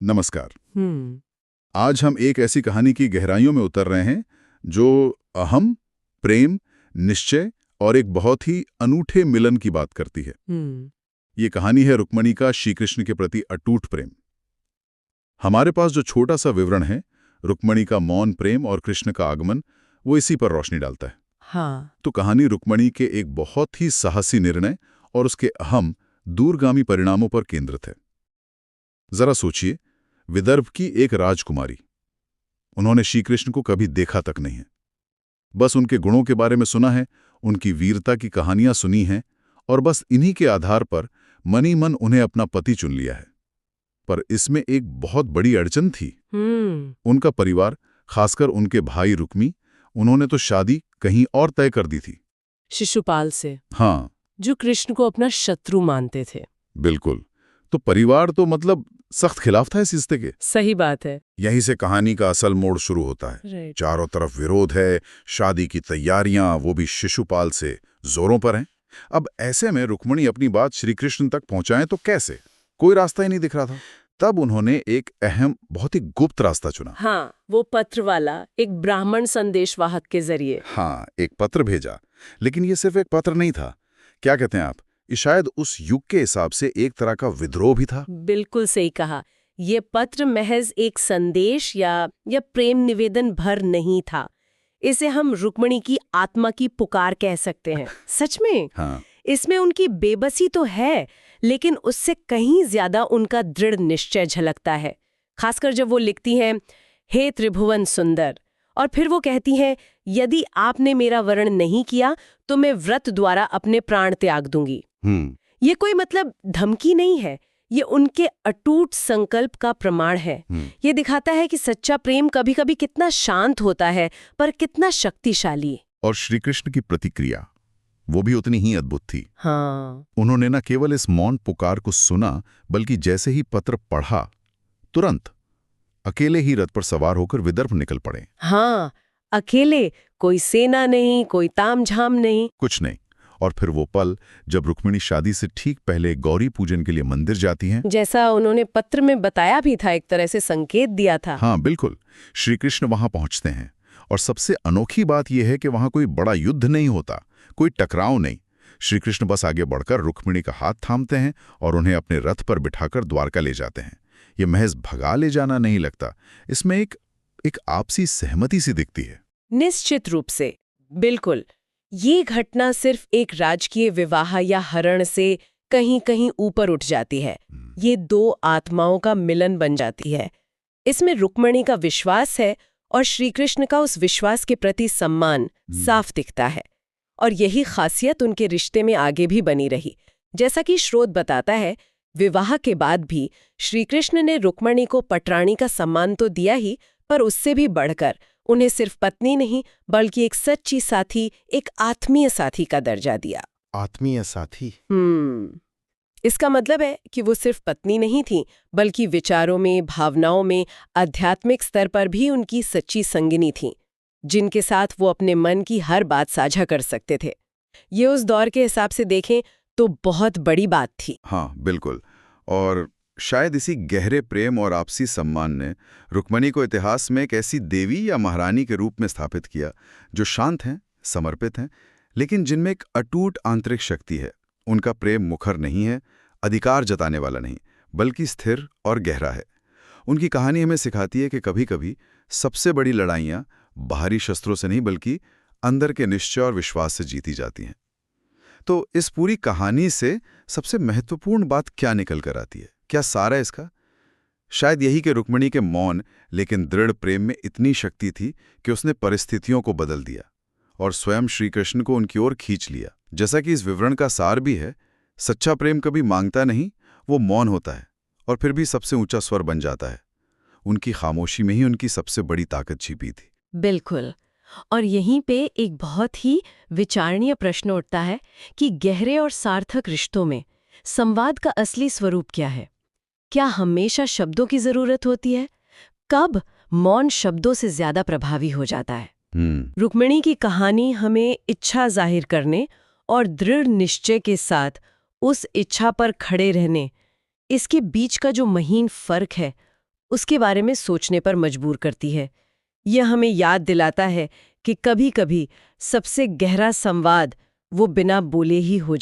नमस्कार। हम्म। आज हम एक ऐसी कहानी की गहराइयों में उतर रहे हैं जो अहम, प्रेम, निश्चय और एक बहुत ही अनूठे मिलन की बात करती है। हम्म। ये कहानी है रुक्मिणी का श्री कृष्ण के प्रति अटूट प्रेम। हमारे पास जो छोटा सा विवरण है, रुक्मिणी का मौन प्रेम और कृष्ण का आगमन, वो इसी पर रोशनी डालता है। हाँ। तो कहानी रुक्मिणी के एक बहुत ही साहसी निर्णय और उसके अहम, दूरगामी परिणामों पर केंद्रित है। जरा सोचिए, विदर्भ की एक राजकुमारी, उन्होंने श्री कृष्ण को कभी देखा तक नहीं है, बस उनके गुणों के बारे में सुना है, उनकी वीरता की कहानियां सुनी हैं और बस इन्हीं के आधार पर मनी मन उन्हें अपना पति चुन लिया है। पर इसमें एक बहुत बड़ी अड़चन थी। उनका परिवार, खासकर उनके भाई रुक्मी, उन्होंने तो शादी कहीं और तय कर दी थी। शिशुपाल से, हाँ, जो कृष्ण को अपना शत्रु मानते थे। बिल्कुल। तो परिवार तो मतलब सख्त खिलाफ था इस रिश्ते के। सही बात है। यहीं से कहानी का असल मोड़ शुरू होता है। राइट। चारों तरफ विरोध है, शादी की तैयारियां, वो भी शिशुपाल से, जोरों पर हैं। अब ऐसे में रुक्मिणी अपनी बात श्री कृष्ण तक पहुंचाएं तो कैसे? कोई रास्ता ही नहीं दिख रहा था। तब उन्होंने एक अहम, बहुत ही गुप्त रास्ता चुना। हाँ, वो पत्र वाला एक ब्राह्मण संदेशवाहक के जरिए। हाँ, एक पत्र भेजा। लेकिन ये सिर्फ एक पत्र नहीं था। क्या कहते हैं आप, ये शायद उस युग के हिसाब से एक तरह का विद्रोह भी था। बिल्कुल सही कहा। ये पत्र महज एक संदेश या प्रेम निवेदन भर नहीं था। इसे हम रुक्मिणी की आत्मा की पुकार कह सकते हैं। सच में। हाँ, इसमें उनकी बेबसी तो है, लेकिन उससे कहीं ज्यादा उनका दृढ़ निश्चय झलकता है। खासकर जब वो लिखती हैं, हे त्रिभुवन सुंदर, और फिर वो कहती हैं, यदि आपने मेरा वर्ण नहीं किया तो मैं व्रत द्वारा अपने प्राण त्याग दूंगी। ये कोई मतलब धमकी नहीं है, ये उनके अटूट संकल्प का प्रमाण है। ये दिखाता है कि सच्चा प्रेम कभी-कभी कितना शांत होता है, पर कितना शक्तिशाली। और श्री कृष्ण की प्रतिक्रिया, वो भी उतनी ही अद्भुत थी। हाँ। उन्होंने न केवल इस मौन पुकार को सुना, बल्कि जैसे ही पत्र पढ़ा, तुरंत अकेले ही रथ पर सवार होकर विदर्भ निकल पड़े। हाँ, अकेले, कोई सेना नहीं, कोई तामझाम नहीं, कुछ नहीं। और फिर वो पल जब रुक्मिणी शादी से ठीक पहले गौरी पूजन के लिए मंदिर जाती हैं। जैसा उन्होंने पत्र में बताया भी था, एक तरह से संकेत दिया था। हाँ, बिल्कुल। श्री कृष्ण वहां पहुंचते हैं और सबसे अनोखी बात यह है कि वहां कोई बड़ा युद्ध नहीं होता, कोई टकराव नहीं। श्री कृष्ण बस आगे बढ़कर रुक्मिणी का हाथ थामते हैं और उन्हें अपने रथ पर बिठाकर द्वारका ले जाते हैं। ये महज भगा ले जाना नहीं लगता, इसमें एक आपसी सहमति सी दिखती है। निश्चित रूप से, बिल्कुल। ये घटना सिर्फ एक राजकीय विवाह या हरण से कहीं-कहीं ऊपर उठ जाती है। ये दो आत्माओं का मिलन बन जाती है। इसमें रुक्मिणी का विश्वास है और श्री कृष्ण का उस विश्वास के प्रति सम्मान साफ दिखता है। और यही खासियत उनके रिश्ते में आगे भी बनी रही। जैसा कि स्रोत बताता है, विवाह के बाद भी श्री कृष्ण ने रुक्मिणी को पटरानी का सम्मान तो दिया ही, पर उससे भी बढ़कर उन्हें सिर्फ पत्नी नहीं, बल्कि एक सच्ची साथी, एक आत्मीय साथी का दर्जा दिया। आत्मीय साथी। इसका मतलब है कि वो सिर्फ पत्नी नहीं थी, बल्कि विचारों में, भावनाओं में, आध्यात्मिक स्तर पर भी उनकी सच्ची संगिनी थी, जिनके साथ वो अपने मन की हर बात साझा कर सकते थे। ये उस दौर के हिसाब से देखें तो बहुत बड़ी बात थी। हाँ, बिल्कुल। और शायद इसी गहरे प्रेम और आपसी सम्मान ने रुक्मिणी को इतिहास में एक ऐसी देवी या महारानी के रूप में स्थापित किया, जो शांत हैं, समर्पित हैं, लेकिन जिनमें एक अटूट आंतरिक शक्ति है। उनका प्रेम मुखर नहीं है, अधिकार जताने वाला नहीं, बल्कि स्थिर और गहरा है। उनकी कहानी हमें सिखाती है कि कभी-कभी सबसे बड़ी लड़ाइयाँ बाहरी शस्त्रों से नहीं, बल्कि अंदर के निश्चय और विश्वास से जीती जाती हैं। तो इस पूरी कहानी से सबसे महत्वपूर्ण बात क्या निकल कर आती है? क्या सार है इसका? शायद यही कि रुक्मिणी के मौन लेकिन दृढ़ प्रेम में इतनी शक्ति थी कि उसने परिस्थितियों को बदल दिया और स्वयं श्री कृष्ण को उनकी ओर खींच लिया। जैसा कि इस विवरण का सार भी है, सच्चा प्रेम कभी मांगता नहीं, वो मौन होता है और फिर भी सबसे ऊंचा स्वर बन जाता है। उनकी खामोशी में ही उनकी सबसे बड़ी ताकत छिपी थी। बिल्कुल। और यहीं पे एक बहुत ही विचारणीय प्रश्न उठता है कि गहरे और सार्थक रिश्तों में संवाद का असली स्वरूप क्या है? क्या हमेशा शब्दों की जरूरत होती है? कब मौन शब्दों से ज्यादा प्रभावी हो जाता है? रुक्मिणी की कहानी हमें इच्छा जाहिर करने और दृढ़ निश्चय के साथ उस इच्छा पर खड़े रहने, इसके बीच का जो महीन फर्क है, उसके बारे में सोचने पर मजबूर करती है। यह हमें याद दिलाता है कि कभी-कभी सबसे गहरा संवाद वो बिना बोले ही हो